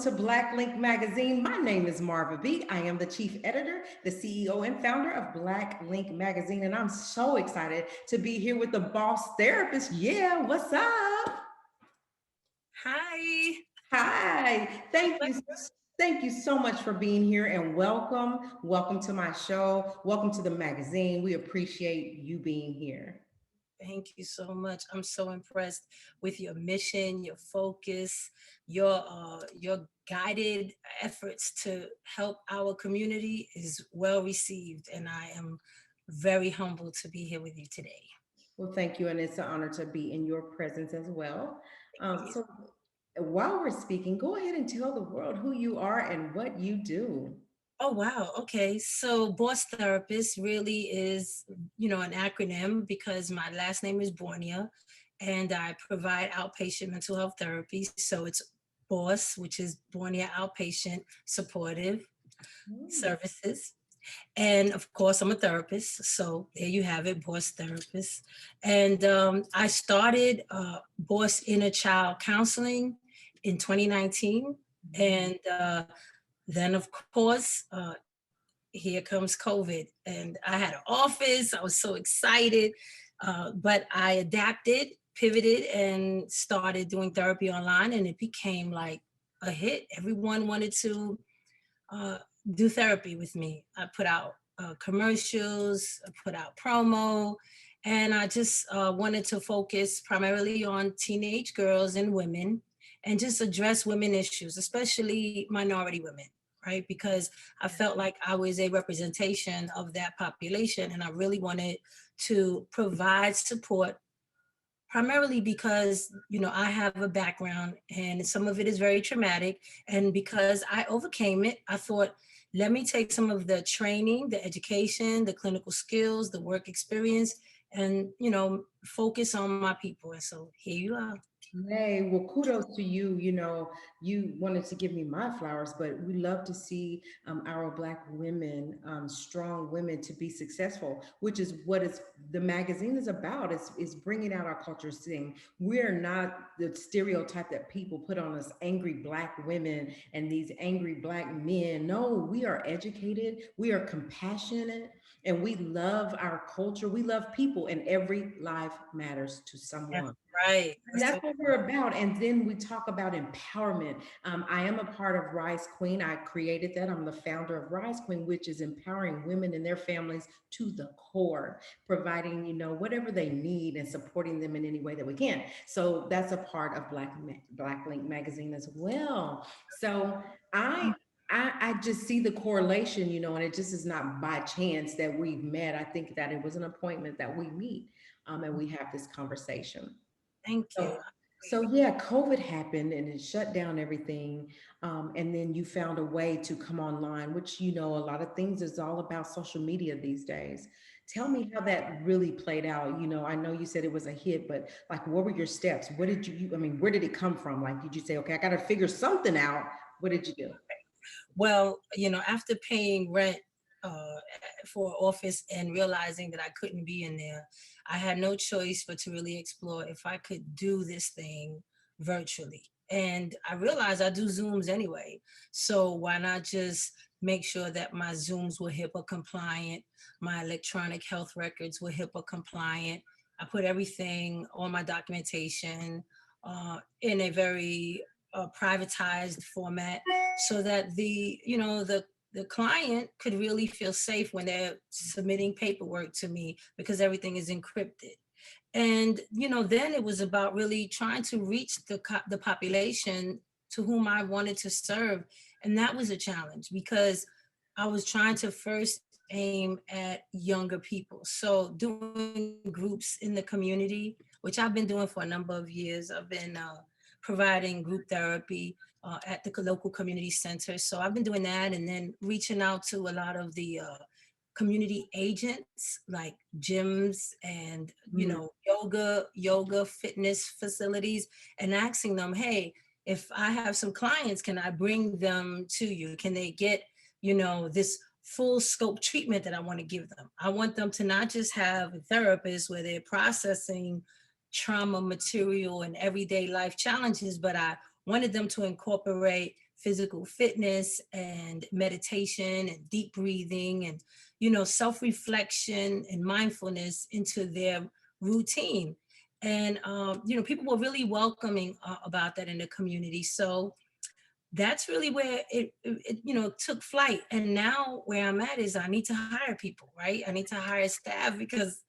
to Black Link Magazine. My name is Marva B. I am the chief editor, the CEO, and founder of Black Link Magazine, and I'm so excited to be here with the boss therapist. Yeah, what's up? Hi. Hi. Thank you. Thank you so much for being here and welcome. Welcome to my show. Welcome to the magazine. We appreciate you being here. Thank you so much. I'm so impressed with your mission, your focus, your guided efforts to help our community is well received, and I am very humbled to be here with you today. Well, thank you, and it's an honor to be in your presence as well. Thank you. So, while we're speaking, go ahead and tell the world who you are and what you do. Oh wow. Okay. So Boss Therapist really is, an acronym because my last name is Bornia and I provide outpatient mental health therapy. So it's Boss, which is Bornia Outpatient Supportive Mm. Services. And of course, I'm a therapist. So there you have it, Boss Therapist. And I started Boss Inner Child Counseling in 2019. And then, of course, here comes COVID. And I had an office. I was so excited. But I adapted, pivoted, and started doing therapy online. And it became like a hit. Everyone wanted to uh, do therapy with me. I put out commercials, I put out promo, and I just wanted to focus primarily on teenage girls and women and just address women issues, especially minority women, right? Because I felt like I was a representation of that population and I really wanted to provide support primarily because I have a background and some of it is very traumatic, and because I overcame it, I thought, let me take some of the training, the education, the clinical skills, the work experience, and focus on my people. And so here you are. Hey, well, kudos to you. You wanted to give me my flowers, but we love to see our Black women, strong women, to be successful, which is what the magazine is about. Is bringing out our culture, saying we're not the stereotype that people put on us: angry Black women and these angry Black men. No, we are educated, we are compassionate, and we love our culture. We love people, and every life matters to Yeah, someone. right. And That's that's so what we're about. And then we talk about empowerment. I am a part of Rise Queen. I created that. I'm the founder of Rise Queen, which is empowering women and their families to the core, providing, whatever they need and supporting them in any way that we can. So that's a part of Black Link magazine as well. So I I just see the correlation, and it just is not by chance that we've met. I think that it was an appointment that we meet, and we have this conversation. thank you. So, so yeah, COVID happened and it shut down everything. And then you found a way to come online, which, a lot of things is all about social media these days. Tell me how that really played out. I know you said it was a hit, but like, what were your steps? What did I mean, where did it come from? Like, did you say, okay, I got to figure something out? What did you do? Well, after paying rent uh, for office and realizing that I couldn't be in there, I had no choice but to really explore if I could do this thing virtually. And I realized I do Zooms anyway. So why not just make sure that my Zooms were HIPAA compliant, my electronic health records were HIPAA compliant. I put everything on my documentation in a very privatized format so that the client could really feel safe when they're submitting paperwork to me because everything is encrypted. And then it was about really trying to reach the population to whom I wanted to serve, and that was a challenge because I was trying to first aim at younger people. So doing groups in the community, which I've been doing for a number of years. I've been providing group therapy at the local community center. So I've been doing that, and then reaching out to a lot of the community agents like gyms and Mm. yoga fitness facilities, and asking them, hey, if I have some clients, can I bring them to you? Can they get this full scope treatment that I want to give them? I want them to not just have a therapist where they're processing trauma material and everyday life challenges, but I wanted them to incorporate physical fitness and meditation and deep breathing and, self-reflection and mindfulness into their routine. And, people were really welcoming about that in the community. So that's really where it took flight. And now where I'm at is I need to hire people, right? I need to hire staff because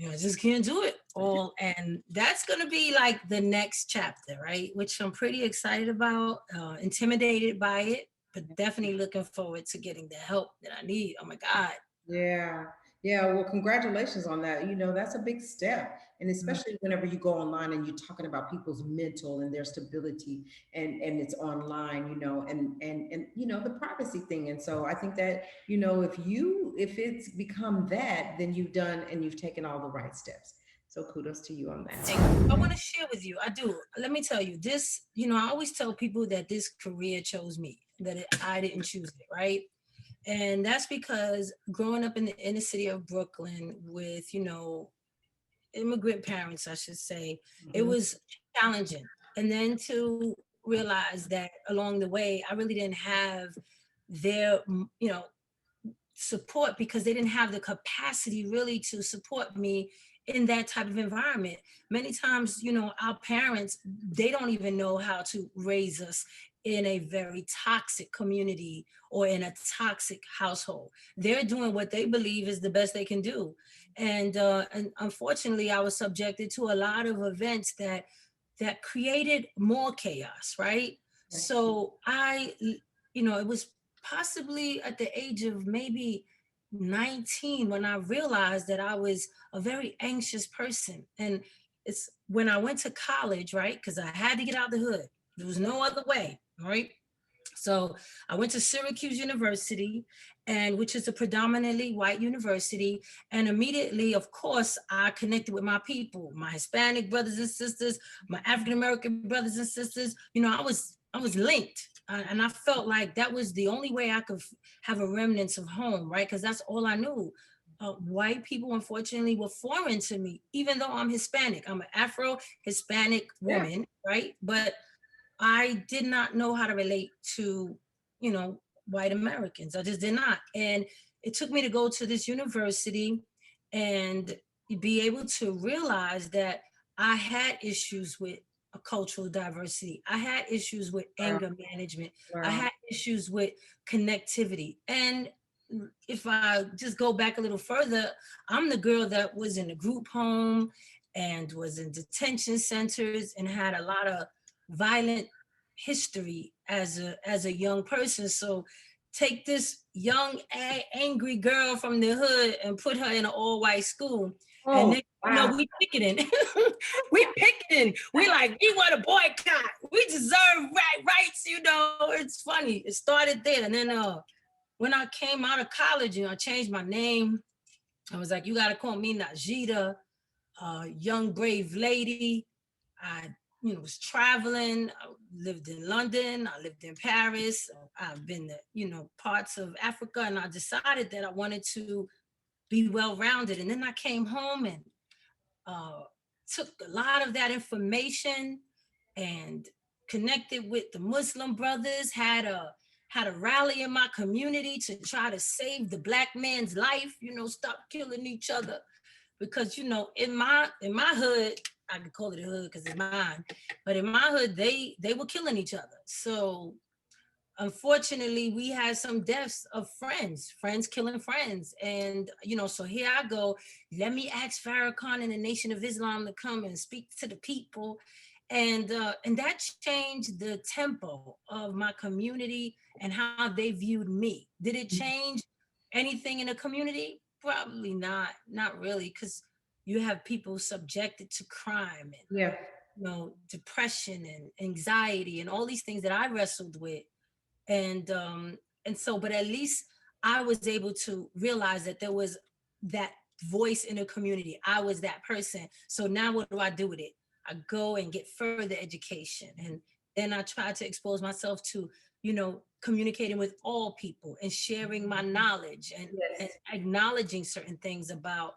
I just can't do it all. And that's going to be like the next chapter, right? Which I'm pretty excited about, intimidated by it, but definitely looking forward to getting the help that I need. Oh my God. Yeah. Yeah. Well, congratulations on that. That's a big step. And Mm. especially whenever you go online and you're talking about people's mental and their stability and it's online, the privacy thing. And so I think that, if it's become that, then you've done and you've taken all the right steps. So kudos to you on that. Thank you. I want to share with you. I do. Let me tell you this. I always tell people that this career chose me, that I didn't choose it, right? And that's because growing up in the inner city of Brooklyn with, immigrant parents, I should say, it Mhm. was challenging. And then to realize that along the way, I really didn't have their, support because they didn't have the capacity really to support me in that type of environment. Many times, our parents, they don't even know how to raise us in a very toxic community or in a toxic household. They're doing what they believe is the best they can do. And unfortunately, I was subjected to a lot of events that created more chaos, right? Yes. So it was possibly at the age of maybe 19 when I realized that I was a very anxious person. And it's when I went to college, right? Because I had to get out the hood. There was no other way, right? So I went to Syracuse University, and which is a predominantly white university. And immediately, of course, I connected with my people, my Hispanic brothers and sisters, my African American brothers and sisters. I was linked, and I felt like that was the only way I could have a remnants of home, right? Because that's all I knew. White people, unfortunately, were foreign to me, even though I'm Hispanic. I'm an Afro Hispanic Yeah. woman, right? But I did not know how to relate to, you know, white Americans. I just did not. And it took me to go to this university and be able to realize that I had issues with a cultural diversity. I had issues with Wow. anger management. I Wow. had issues with connectivity. And if I just go back a little further, I'm the girl that was in a group home and was in detention centers and had a lot of violent history as a young person. So take this young angry girl from the hood and put her in an all white school, and Oh, then wow. we picketing. We picketing. We like we want to boycott. We deserve rights. It's funny. It started there, and then when I came out of college, I changed my name. I was like, you gotta call me Najida, young brave lady. I, was traveling. I lived in London. I lived in Paris. I've been to, parts of Africa, and I decided that I wanted to be well rounded. And then I came home and uh, took a lot of that information and connected with the Muslim brothers. Had a rally in my community to try to save the black man's life. Stop killing each other, because in my hood, I could call it a hood because it's mine, but in my hood they were killing each other. So unfortunately, we had some deaths of friends killing friends. And so here I go, let me ask Farrakhan and the Nation of Islam to come and speak to the people. And that changed the tempo of my community and how they viewed me. Did it change anything in the community? Probably not really, because you have people subjected to crime and Yeah. depression and anxiety and all these things that I wrestled with. And um and so but at least I was able to realize that there was that voice in the community. I was that person. So now what do I do with it? I go and get further education, and then I try to expose myself to communicating with all people and sharing my knowledge, and Yes. acknowledging certain things about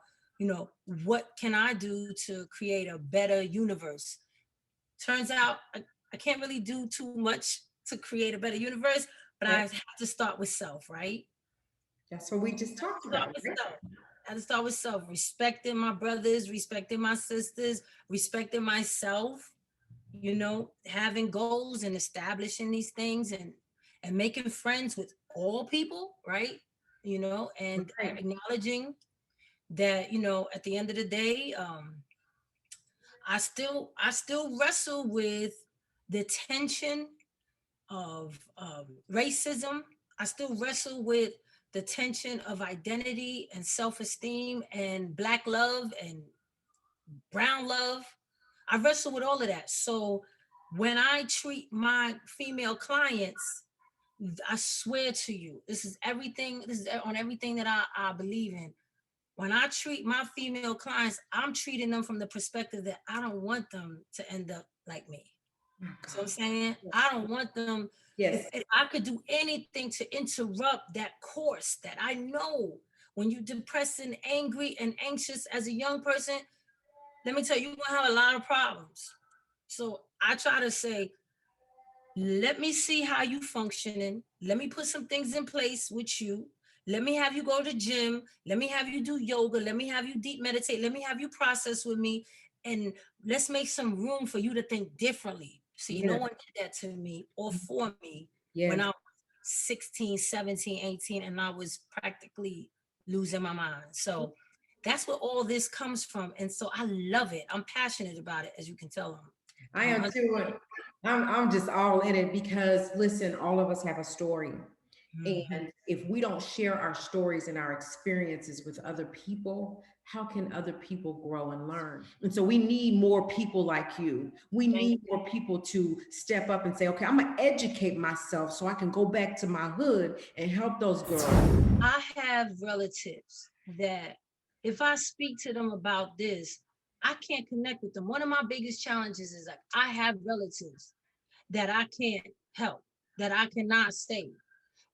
what can I do to create a better universe. Turns out I can't really do too much to create a better universe, but I That, have to start with self, right? that's what we just talked Start about, with right? self. I have to start with self, respecting my brothers, respecting my sisters, respecting myself, you know, having goals and establishing these things and making friends with all people, right? You know, and Right. acknowledging that, you know, at the end of the day, I still wrestle with the tension of racism. I still wrestle with the tension of identity and self-esteem and black love and brown love. I wrestle with all of that. So when I treat my female clients, I swear to you, this is everything, this is on everything that I believe in. When I treat my female clients, I'm treating them from the perspective that I don't want them to end up like me. Oh, So I'm God. saying I don't want them. Yes. If I could do anything to interrupt that course that I know when you're depressed and angry and anxious as a young person, let me tell you, you're gonna have a lot of problems. So I try to say, let me see how you functioning. Let me put some things in place with you. Let me have you go to gym. Let me have you do yoga. Let me have you deep meditate. Let me have you process with me. And let's make some room for you to think differently. See, no Yes. one did that to me or for me when I Yes. was 16, 17, 18, and I was practically losing my mind. So that's where all this comes from. And so I love it. I'm passionate about it, as you can tell. I am too. I'm just all in it because listen, all of us have a story. Mhm. And if we don't share our stories and our experiences with other people, how can other people grow and learn? And so we need more people like you. We Thank need more people to step up and say, okay, I'm going to educate myself so I can go back to my hood and help those girls. I have relatives that if I speak to them about this, I can't connect with them. One of my biggest challenges is like I have relatives that I can't help, that I cannot save.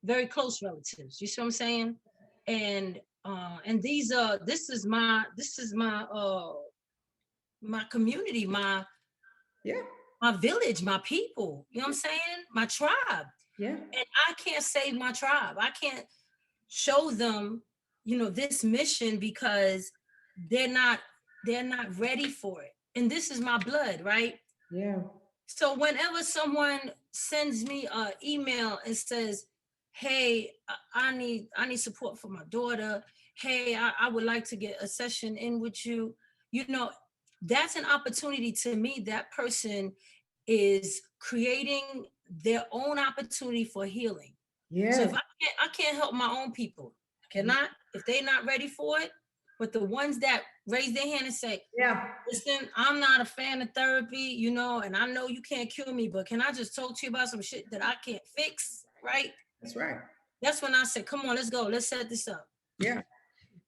Very close relatives. You see what I'm saying? And these this is my community, Yeah. my village, my people. You know what I'm saying? My tribe. Yeah. And I can't save my tribe. I can't show them, you know, this mission because they're not they're not ready for it. And this is my blood, right? Yeah. So whenever someone sends me an email and says, hey, I need support for my daughter, hey, I would like to get a session in with you, you know, that's an opportunity. To me, that person is creating their own opportunity for healing. So if Yes. I can't help my own people, I cannot, if they're not ready for it. But the ones that raise their hand and say, Yeah. listen, I'm not a fan of therapy, you know, and I know you can't cure me, but can I just talk to you about some shit that I can't fix? Right? That's right. That's when I said, come on, let's go. Let's set this up. Yeah.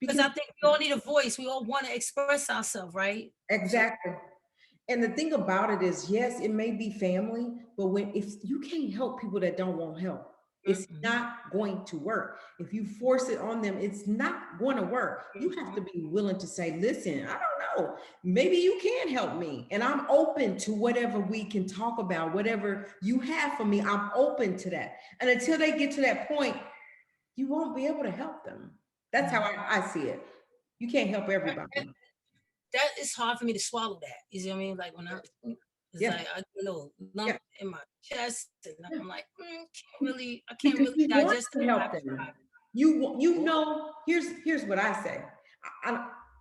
Because Because I think we all need a voice. We all want to express ourselves, right? So exactly. And the thing about it is, yes, it may be family, but when if you can't help people that don't want help, it's mm-mm, not going to work. If you force it on them, it's not going to work. You have mm-hmm, to be willing to say, listen, I don't know, maybe you can help me. And I'm open to whatever we can talk about, whatever you have for me, I'm open to that. And until they get to that point, you won't be able to help them. That's how mm-hmm. I see it. You can't help everybody. That is hard for me to swallow that. You see what I mean? Like when I, it's Yeah, like I get a little lump yeah, in my chest, and I'm yeah. like, I can't Because really you want digest to it. help them. You know, here's what I say.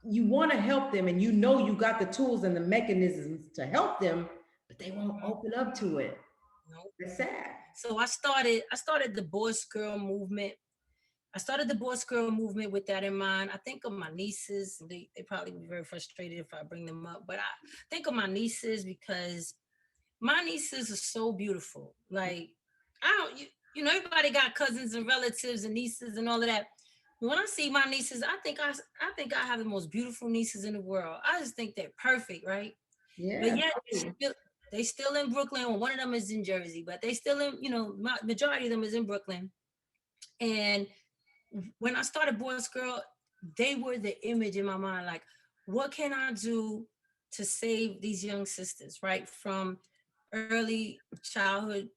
You want to help them, and you know you got the tools and the mechanisms to help them, but they won't open up to it. No. It's sad. So I started the Boss Girl movement. I started the Boss Girl movement with that in mind. I think of my nieces. They probably be very frustrated if I bring them up, but I think of my nieces because my nieces are so beautiful. Like I don't, you know, everybody got cousins and relatives and nieces and all of that. When I see my nieces, I think I have the most beautiful nieces in the world. I just think they're perfect, right? But Yeah. yet they still in Brooklyn. Well, one of them is in Jersey, but they still in, you know, majority of them is in Brooklyn. And when I started Boys Girl, they were the image in my mind. Like, what can I do to save these young sisters, right? From early childhood,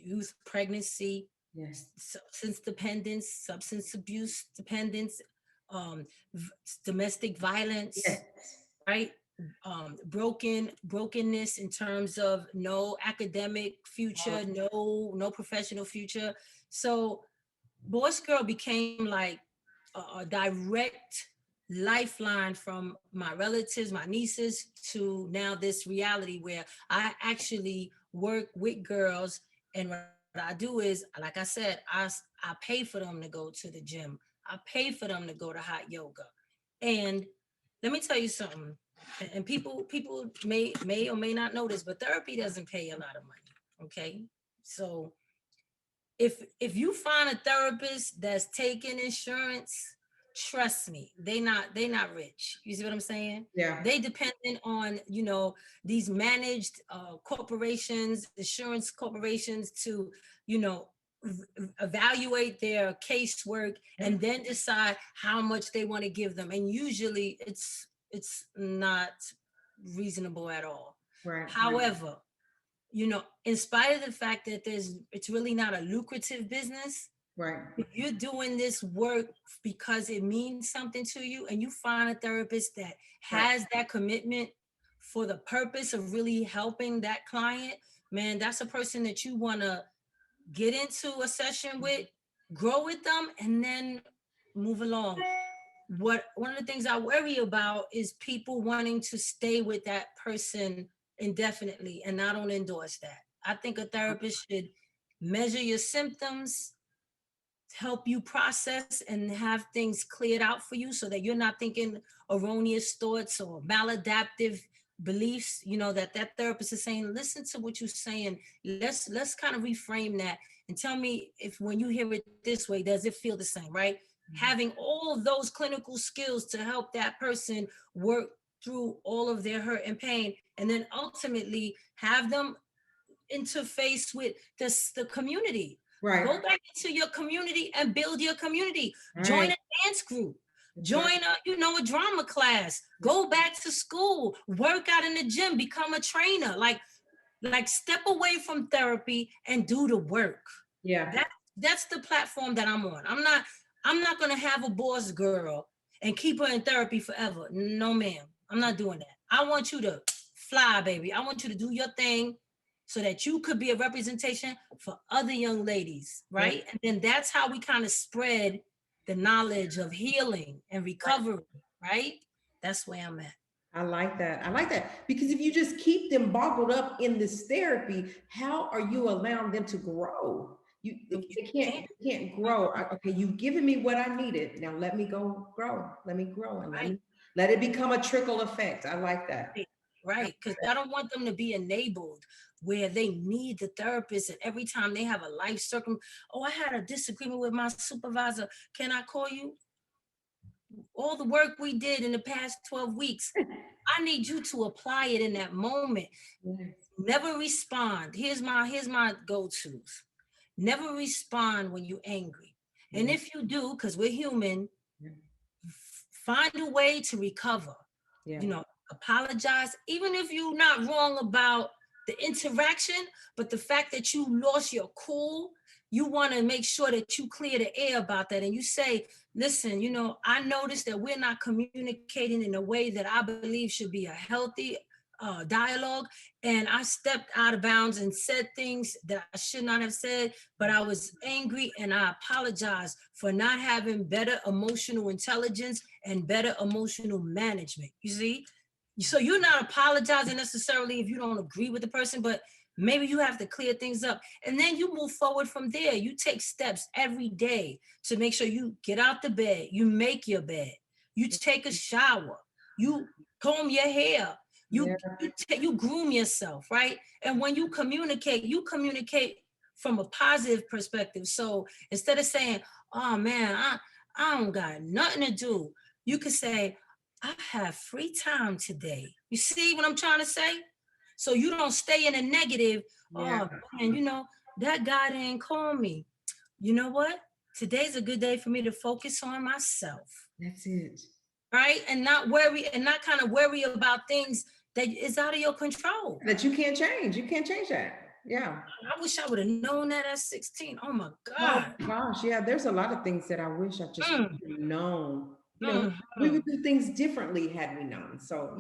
youth pregnancy, Yes. substance dependence, substance abuse dependence, um, domestic violence, Yes. right? Brokenness in terms of no academic future, no professional future. So Boss Girl became like a direct lifeline from my relatives, my nieces, to now this reality where I actually work with girls. And what I do is, like I said, I pay for them to go to the gym. I pay for them to go to hot yoga. And let me tell you something. And people may or may not know this, but therapy doesn't pay a lot of money. Okay. So if you find a therapist that's taking insurance, trust me, they not rich. You see what I'm saying? Yeah. They dependent on, these managed corporations, insurance corporations, to, you know evaluate their casework Yeah. and then decide how much they want to give them. And usually it's not reasonable at all. Right. However, in spite of the fact that it's really not a lucrative business, Right. if you're doing this work because it means something to you, and you find a therapist that Right. has that commitment for the purpose of really helping that client, man, that's a person that you want to get into a session with, grow with them, and then move along. What One of the things I worry about is people wanting to stay with that person indefinitely, and I don't endorse that. I think a therapist should measure your symptoms, help you process and have things cleared out for you, so that you're not thinking erroneous thoughts or maladaptive beliefs. That therapist is saying, listen to what you're saying, let's kind of reframe that, and tell me, if when you hear it this way, does it feel the same, right? Having all those clinical skills to help that person work through all of their hurt and pain, and then ultimately have them interface with the community. Right. Go back into your community and build your community. Join Right. a dance group. That's Join right. a drama class. Go back to school. Work out in the gym. Become a trainer. Like step away from therapy and do the work. Yeah. That's the platform that I'm on. I'm not gonna have a boss girl and keep her in therapy forever. No, ma'am. I'm not doing that. I want you to fly, baby. I want you to do your thing so that you could be a representation for other young ladies, Yeah. right? And then that's how we kind of spread the knowledge of healing and recovery, right? That's where I'm at. I like that. I like that because if you just keep them boggled up in this therapy, how are you allowing them to grow? You They can't grow. Okay, you've given me what I needed. Now let me go grow. Let me grow and right? let it become a trickle effect. I like that. Right, because I don't want them to be enabled where they need the therapist, and every time they have a life oh, I had a disagreement with my supervisor. Can I call you? All the work we did in the past 12 weeks, I need you to apply it in that moment. Yes. Never respond. Here's my go-tos. Never respond when you're angry. And Yeah. if you do, because we're human, Yeah. find a way to recover. Yeah. Apologize, even if you're not wrong about the interaction, but the fact that you lost your cool, you want to make sure that you clear the air about that. And you say, listen, I noticed that we're not communicating in a way that I believe should be a healthy dialogue. And I stepped out of bounds and said things that I should not have said, but I was angry, and I apologize for not having better emotional intelligence and better emotional management. You see? So you're not apologizing necessarily if you don't agree with the person, but maybe you have to clear things up. And then you move forward from there. You take steps every day to make sure you get out the bed, you make your bed, you take a shower, you comb your hair, Yeah. you groom yourself, right? And when you communicate from a positive perspective. So instead of saying, oh man, I don't got nothing to do, you could say, I have free time today. You see what I'm trying to say? So you don't stay in a negative. Yeah. Oh man, that guy didn't call me. You know what? Today's a good day for me to focus on myself, That's it. right? And not kind of worry about things that is out of your control. That you can't change. You can't change that. Yeah. I wish I would have known that at 16. Oh my Oh God. gosh, yeah, there's a lot of things that I wish I just would Mm, have known. We would mhm. do things differently had we known. So,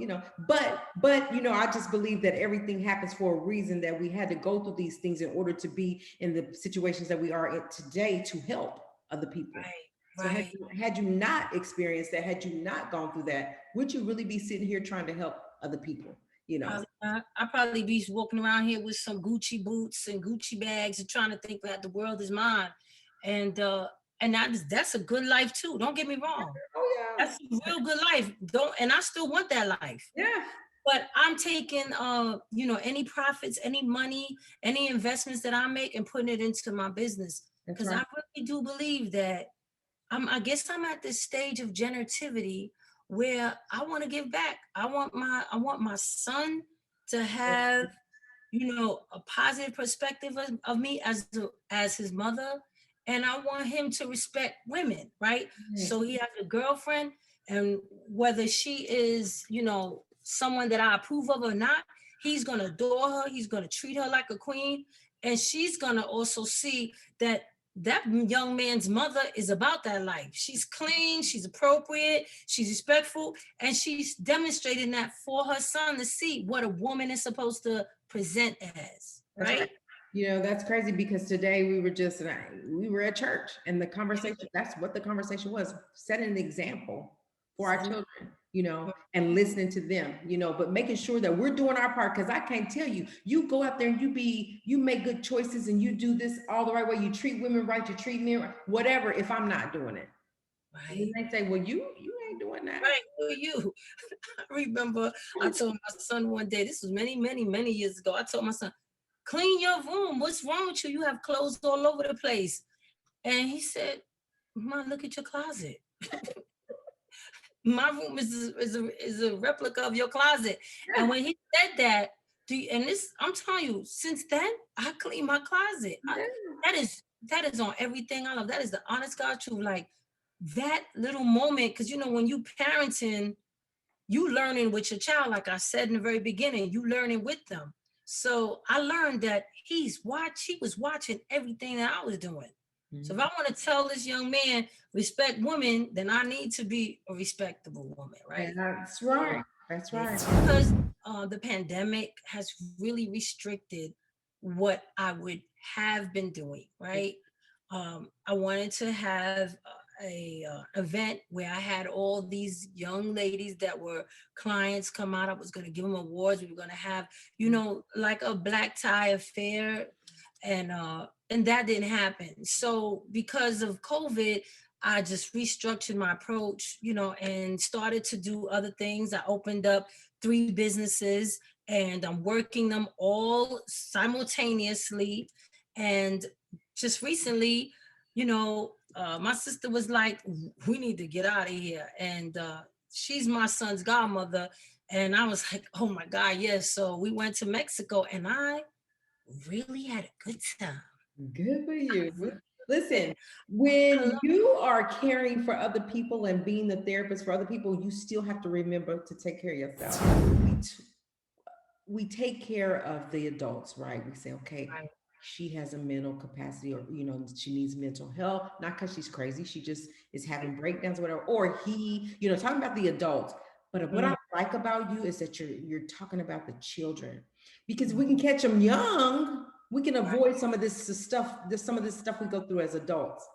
but I just believe that everything happens for a reason, that we had to go through these things in order to be in the situations that we are in today to help other people. Right, So had right. you, had you not experienced that, had you not gone through that, would you really be sitting here trying to help other people? You know, Probably not. I probably be walking around here with some Gucci boots and Gucci bags and trying to think that the world is mine. And that's a good life too. Don't get me wrong. oh That's a real good life. Don't and I still want that life. yeah, yeah, But I'm taking any profits, any money, any investments that I make and putting it into my business. that's Because right. I really do believe that I guess I'm at this stage of generativity where I want to give back. I want my son to have, a positive perspective of me as his mother, and I want him to respect women, right? Right. So he has a girlfriend, and whether she is, someone that I approve of or not, he's gonna adore her. He's gonna treat her like a queen, and she's gonna also see that young man's mother is about that life. She's clean, she's appropriate, she's respectful, and she's demonstrating that for her son to see what a woman is supposed to present as, That's right. right? That's crazy because today we were at church, and the conversation, that's what the conversation was, setting an example for our children, and listening to them, but making sure that we're doing our part. Because I can't tell you, you go out there and you make good choices and you do this all the right way, you treat women right, you treat men right, whatever, if I'm not doing it. And then Right. they say, well, you ain't doing that. Right. Who are you? I remember I told my son one day, this was many, many, many years ago. I told my son, clean your room. What's wrong with you? You have clothes all over the place. And he said, Mom, look at your closet. My room is a replica of your closet. And Yeah, when he said that, and this, I'm telling you, since then, I clean my closet. yeah, That is on everything I love. That is the honest God truth. Like that little moment, because when you parenting, you learning with your child, like I said in the very beginning, you learning with them. So I learned that he was watching everything that I was doing. So if mhm. I want to tell this young man respect women, then I need to be a respectable woman, Yeah, right? that's So right. That's right. it's because the pandemic has really restricted what I would have been doing, right? I wanted to have a event where I had all these young ladies that were clients come out. I was going to give them awards. We were going to have, like a black tie affair, and that didn't happen. So because of COVID, I just restructured my approach, and started to do other things. I opened up 3 businesses and I'm working them all simultaneously. And just recently, my sister was like, we need to get out of here. And she's my son's godmother. And I was like, oh my God, yes. So we went to Mexico and I really had a good time. Good for you. I Listen, love when you are caring for other people and being the therapist for other people, you still have to remember to take care of yourself. We take care of the adults, right? We say, okay, right. she has a mental capacity, or she needs mental help, not because she's crazy, she just is having breakdowns or whatever. Or he, talking about the adults. But what I Mm, like about you is that you're talking about the children, because we mm, can catch them young. We can right. avoid some of this stuff we go through as adults.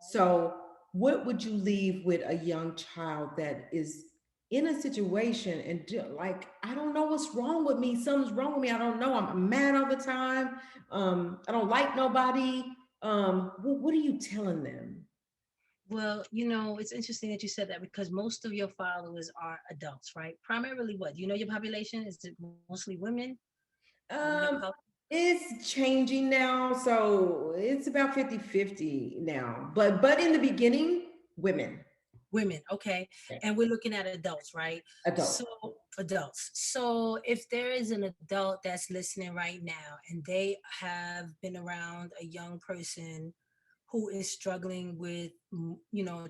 So, what would you leave with a young child that is in a situation and like, I don't know what's wrong with me. Something's wrong with me. I don't know. I'm mad all the time. I don't like nobody. What are you telling them? Well, it's interesting that you said that because most of your followers are adults, right? Primarily what? Do you know your population? Is it mostly women? Women of color? Um, it's changing now, so it's about 50-50 now. But in the beginning, women, Women, okay. yeah, And we're looking at adults, right? adult. So, adults. So, if there is an adult that's listening right now and they have been around a young person who is struggling with,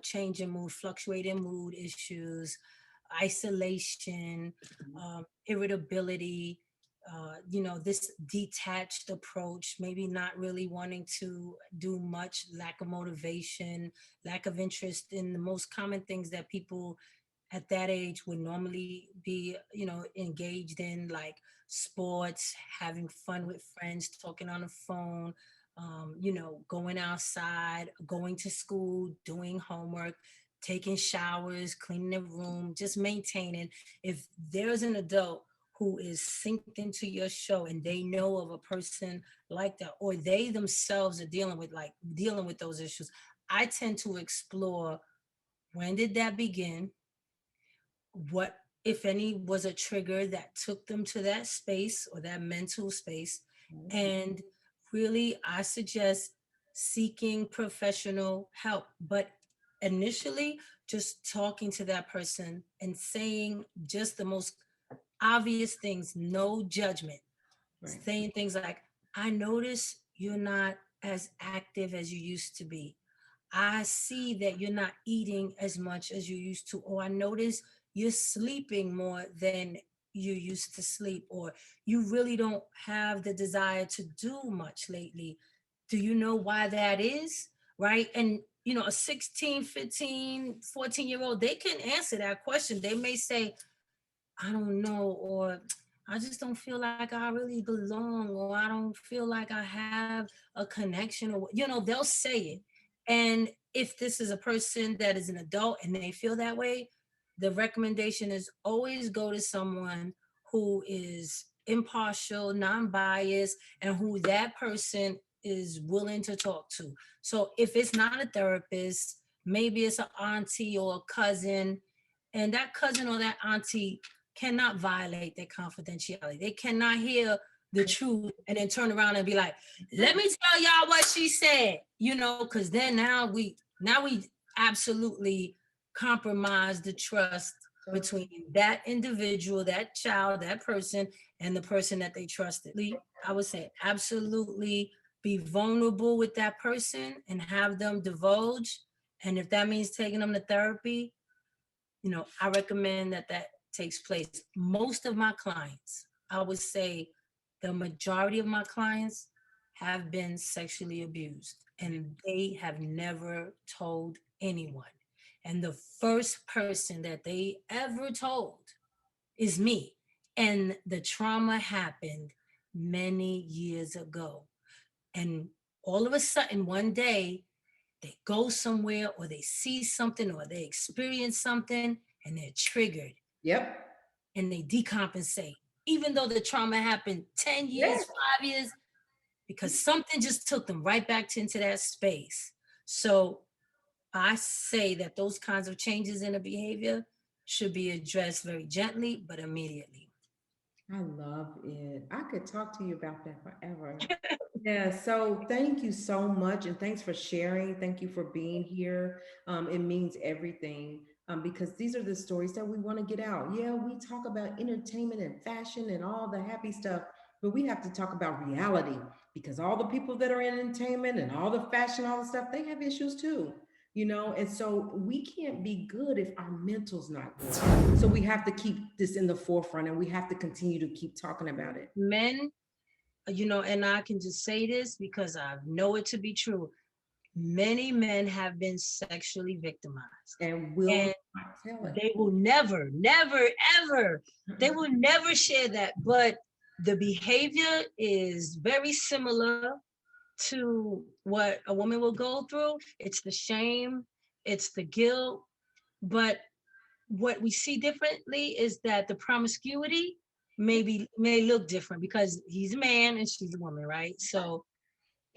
changing mood, fluctuating mood issues, isolation, irritability, this detached approach, maybe not really wanting to do much, lack of motivation, lack of interest in the most common things that people at that age would normally be, engaged in, like sports, having fun with friends, talking on the phone, going outside, going to school, doing homework, taking showers, cleaning the room, just maintaining. If there's an adult who is synced into your show and they know of a person like that, or they themselves are dealing with those issues, I tend to explore, when did that begin? What, if any, was a trigger that took them to that space or that mental space? And really, I suggest seeking professional help. But initially, just talking to that person and saying just the most obvious things, no judgment, Right. saying things like, I notice you're not as active as you used to be. I see that you're not eating as much as you used to, or I notice you're sleeping more than you used to sleep, or you really don't have the desire to do much lately. Do you know why that is? Right. And, a 16, 15, 14-year old, they can answer that question. They may say, I don't know, or I just don't feel like I really belong, or I don't feel like I have a connection, or they'll say it. And if this is a person that is an adult and they feel that way, the recommendation is always go to someone who is impartial, non-biased, and who that person is willing to talk to. So if it's not a therapist, maybe it's an auntie or a cousin, and that cousin or that auntie cannot violate their confidentiality. They cannot hear the truth and then turn around and be like, let me tell y'all what she said, because then now we absolutely compromise the trust between that individual, that child, that person, and the person that they trusted. I would say absolutely be vulnerable with that person and have them divulge. And if that means taking them to therapy, I recommend that takes place. Most of my clients, I would say the majority of my clients have been sexually abused and they have never told anyone. And the first person that they ever told is me. And the trauma happened many years ago. And all of a sudden, one day, they go somewhere or they see something or they experience something and they're triggered Yep. and they decompensate, even though the trauma happened 10 years, Yes. 5 years, because something just took them right back into that space. So I say that those kinds of changes in the behavior should be addressed very gently, but immediately. I love it. I could talk to you about that forever. Yeah, so thank you so much, and thanks for sharing. Thank you for being here. It means everything, because these are the stories that we want to get out. Yeah, we talk about entertainment and fashion and all the happy stuff, but we have to talk about reality, because all the people that are in entertainment and all the fashion, all the stuff, they have issues too. And so we can't be good if our mental's not good. So we have to keep this in the forefront, and we have to continue to keep talking about it. Men, and I can just say this because I know it to be true. Many men have been sexually victimized, And we'll and not tell it. they will never, never, ever, they will never share that. But the behavior is very similar to what a woman will go through. It's the shame, it's the guilt. But what we see differently is that the promiscuity may look different because he's a man and she's a woman, right? So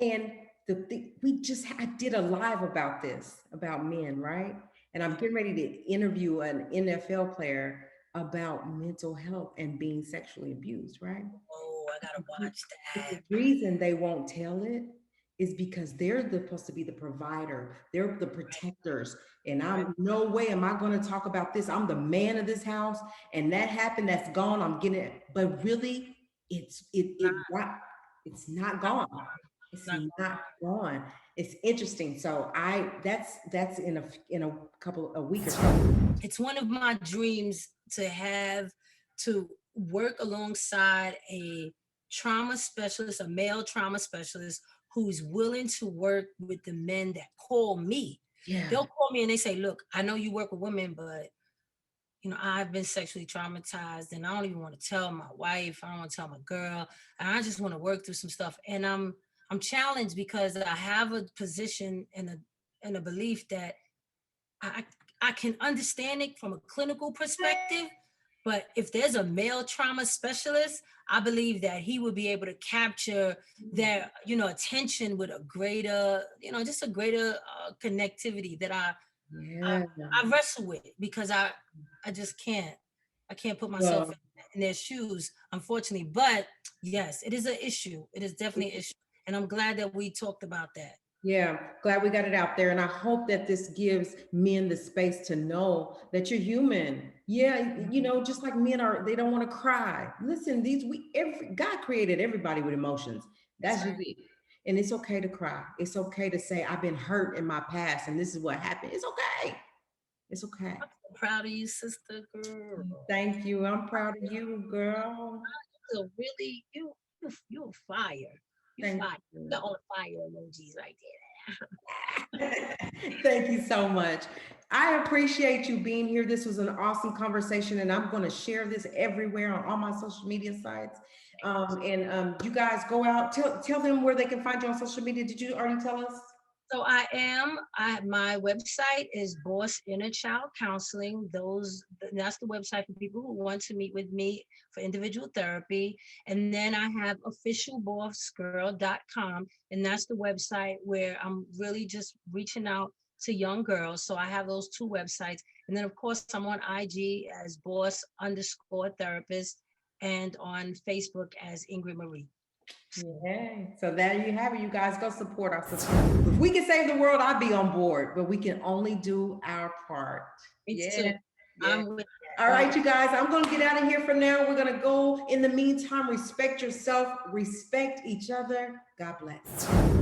And I did a live about this, about men, right? And I'm getting ready to interview an NFL player about mental health and being sexually abused, right? oh, I gotta watch But the that. reason they won't tell it is because they're supposed to be the provider. They're the protectors. And Right. I'm no way am I going to talk about this. I'm the man of this house. And that happened, that's gone. I'm getting it. But really, it's not gone. It's Not, not gone. It's interesting. So that's in a couple a week or so. it's one of my dreams to have to work alongside a trauma specialist, a male trauma specialist who's willing to work with the men that call me. Yeah. They'll call me and they say, look, I know you work with women, but I've been sexually traumatized and I don't even want to tell my wife. I don't want to tell my girl. And I just want to work through some stuff. And I'm challenged because I have a position and a belief that I I can understand it from a clinical perspective, but if there's a male trauma specialist, I believe that he would be able to capture their attention with a greater just a greater connectivity that I Yeah. I wrestle with because I just can't put myself Well, in their shoes, unfortunately. But yes, it is an issue. It is definitely an issue, and I'm glad that we talked about that. yeah, glad we got it out there. And I hope that this gives men the space to know that you're human. Yeah, just like men are, they don't want to cry. Listen, God created everybody with emotions. That's That's just right. it. And it's okay to cry. It's okay to say, I've been hurt in my past and this is what happened. It's okay. It's okay. I'm so proud of you, sister girl. Thank you. I'm proud of you, girl. So really, you fire. You Thank fire. you. The on fire emojis right there. Thank you so much. I appreciate you being here. This was an awesome conversation, and I'm going to share this everywhere on all my social media sites. And you guys go out, tell them where they can find you on social media. Did you already tell us? So my website is Boss Inner Child Counseling. That's the website for people who want to meet with me for individual therapy. And then I have officialbossgirl.com, and that's the website where I'm really just reaching out to young girls. So I have those two websites. And then of course I'm on IG as boss_therapist and on Facebook as Ingrid Marie. Yeah. So there you have it. You guys go support our sister. If we can save the world, I'd be on board, but we can only do our part. Me Yeah. too. Yeah. I'm with All that. right, you guys, I'm going to get out of here for now. We're going to go. In the meantime, respect yourself, respect each other. God bless.